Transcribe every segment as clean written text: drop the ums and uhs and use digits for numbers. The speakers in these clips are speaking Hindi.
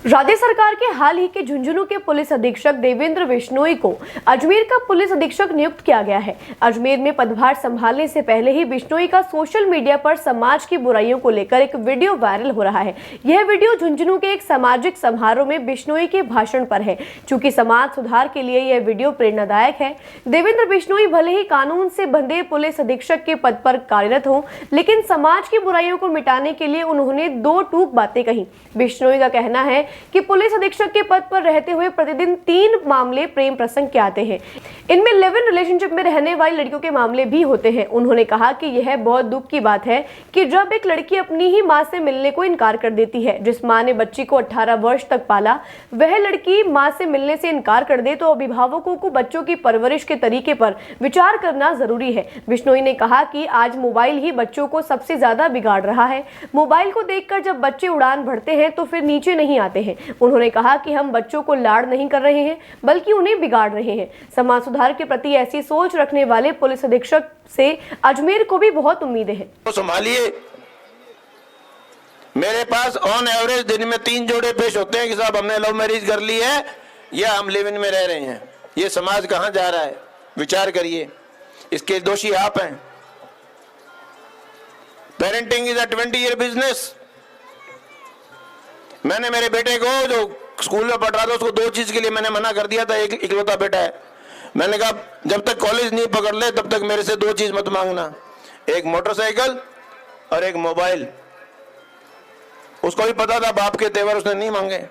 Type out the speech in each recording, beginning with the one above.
राज्य सरकार के हाल ही के झुंझुनू के पुलिस अधीक्षक देवेंद्र बिश्नोई को अजमेर का पुलिस अधीक्षक नियुक्त किया गया है। अजमेर में पदभार संभालने से पहले ही बिश्नोई का सोशल मीडिया पर समाज की बुराइयों को लेकर एक वीडियो वायरल हो रहा है। यह वीडियो झुंझुनू के एक सामाजिक समारोह में बिश्नोई के भाषण पर है। चूंकि समाज सुधार के लिए यह वीडियो प्रेरणादायक है। देवेंद्र बिश्नोई भले ही कानून से बंधे पुलिस अधीक्षक के पद पर कार्यरत हो, लेकिन समाज की बुराइयों को मिटाने के लिए उन्होंने दो टूक बातें कही। बिश्नोई का कहना है कि पुलिस अधीक्षक के पद पर रहते हुए प्रतिदिन 3 मामले प्रेम प्रसंग के आते हैं। इनमें लिव इन रिलेशनशिप में रहने वाली लड़कियों के मामले भी होते हैं। उन्होंने कहा कि यह बहुत दुख की बात है कि जब एक लड़की अपनी ही मां से मिलने को इनकार कर देती है। जिस मां ने बच्ची को 18 वर्ष तक पाला, वह लड़की मां से मिलने से इनकार कर दे तो अभिभावकों को बच्चों की परवरिश के तरीके पर विचार करना जरूरी है। बिश्नोई ने कहा कि आज मोबाइल ही बच्चों को सबसे ज्यादा बिगाड़ रहा है। मोबाइल को देखकर जब बच्चे उड़ान भरते हैं तो फिर नीचे नहीं आते हैं। उन्होंने कहा कि हम बच्चों को लाड़ नहीं कर रहे हैं, बल्कि उन्हें बिगाड़ रहे हैं। समाज सुधार के प्रति ऐसी सोच रखने वाले पुलिस अधीक्षक से अजमेर को भी बहुत उम्मीदें हैं। तो संभालिए। मेरे पास ऑन एवरेज दिन में 3 जोड़े पेश होते हैं कि साहब हमने लव मैरिज कर ली है या हम लिव इन में रह रहे हैं। ये समाज कहां जा रहा है, विचार करिए। इसके दोषी आप हैं। Parenting is a 20-year business. मैंने मेरे बेटे को, जो स्कूल में पढ़ रहा था, उसको 2 चीज के लिए मैंने मना कर दिया था। एक इकलौता बेटा है। मैंने कहा जब तक कॉलेज नहीं पकड़ ले तब तक मेरे से 2 चीज मत मांगना, एक मोटरसाइकिल और एक मोबाइल। उसको भी पता था बाप के तेवर उसने नहीं मांगे।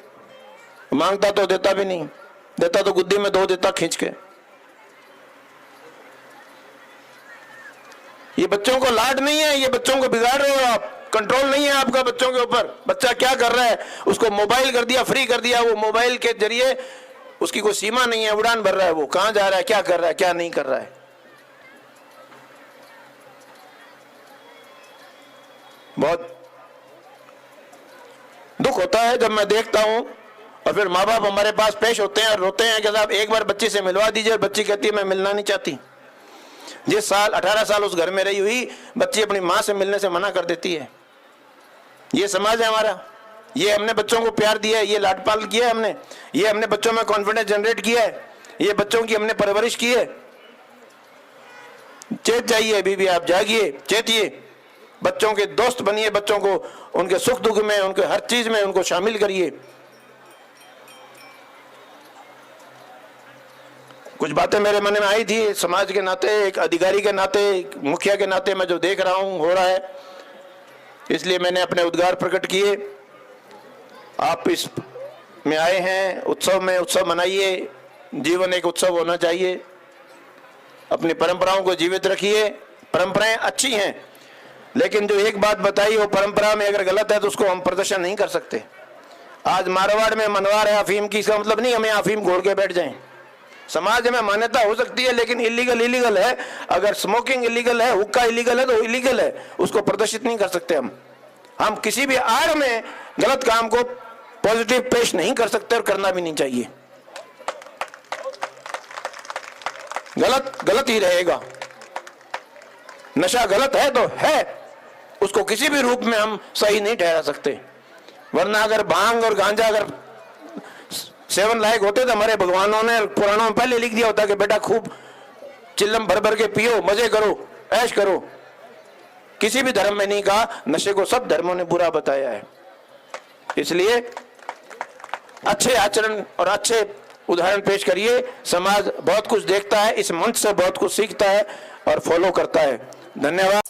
मांगता तो देता भी नहीं, देता तो गुद्दी में 2 देता खींच के। ये बच्चों को लाड नहीं है, ये बच्चों को बिगाड़ रहे हो आप। कंट्रोल नहीं है आपका बच्चों के ऊपर। बच्चा क्या कर रहा है, उसको मोबाइल कर दिया, फ्री कर दिया। वो मोबाइल के जरिए उसकी कोई सीमा नहीं है, उड़ान भर रहा है। वो कहां जा रहा है, क्या कर रहा है, क्या नहीं कर रहा है। बहुत दुख होता है जब मैं देखता हूं और फिर माँ बाप हमारे पास पेश होते हैं और रोते हैं कि साहब एक बार बच्ची से मिलवा दीजिए, और बच्ची कहती है मैं मिलना नहीं चाहती। जिस साल 18 साल उस घर में रही हुई बच्ची अपनी मां से मिलने से मना कर देती है। ये समाज है हमारा। ये हमने बच्चों को प्यार दिया है, ये लाडपाल किया है हमने, ये हमने बच्चों में कॉन्फिडेंस जनरेट किया है, ये बच्चों की हमने परवरिश की है। चेत जाइए बीबी, आप जागिए, चेतिए। बच्चों के दोस्त बनिए, बच्चों को उनके सुख दुख में, उनके हर चीज में उनको शामिल करिए। कुछ बातें मेरे मन में आई थी समाज के नाते, एक अधिकारी के नाते, एक मुखिया के नाते। मैं जो देख रहा हूं हो रहा है, इसलिए मैंने अपने उद्गार प्रकट किए। आप इस में आए हैं, उत्सव में, उत्सव मनाइए। जीवन एक उत्सव होना चाहिए। अपनी परंपराओं को जीवित रखिए। परंपराएं अच्छी हैं, लेकिन जो एक बात बताई वो परंपरा में अगर गलत है तो उसको हम प्रदर्शन नहीं कर सकते। आज मारवाड़ में मनवार है अफीम की, इसका मतलब नहीं हमें अफीम घोल के बैठ जाएं। समाज में मान्यता हो सकती है, लेकिन इलीगल है। अगर स्मोकिंग इलीगल है, हुक्का इलीगल है, तो इलीगल है, उसको प्रदर्शित नहीं कर सकते हम किसी भी आड़ में गलत काम को पॉजिटिव पेश नहीं कर सकते और करना भी नहीं चाहिए। गलत ही रहेगा। नशा गलत है तो है, उसको किसी भी रूप में हम सही नहीं ठहरा सकते। वरना अगर भांग और गांजा अगर सेवन लायक होते तो हमारे भगवानों ने पुराणों में पहले लिख दिया होता कि बेटा खूब चिल्लम भर भर के पियो, मजे करो, ऐश करो। किसी भी धर्म में नहीं कहा। नशे को सब धर्मों ने बुरा बताया है। इसलिए अच्छे आचरण और अच्छे उदाहरण पेश करिए। समाज बहुत कुछ देखता है, इस मंच से बहुत कुछ सीखता है और फॉलो करता है। धन्यवाद।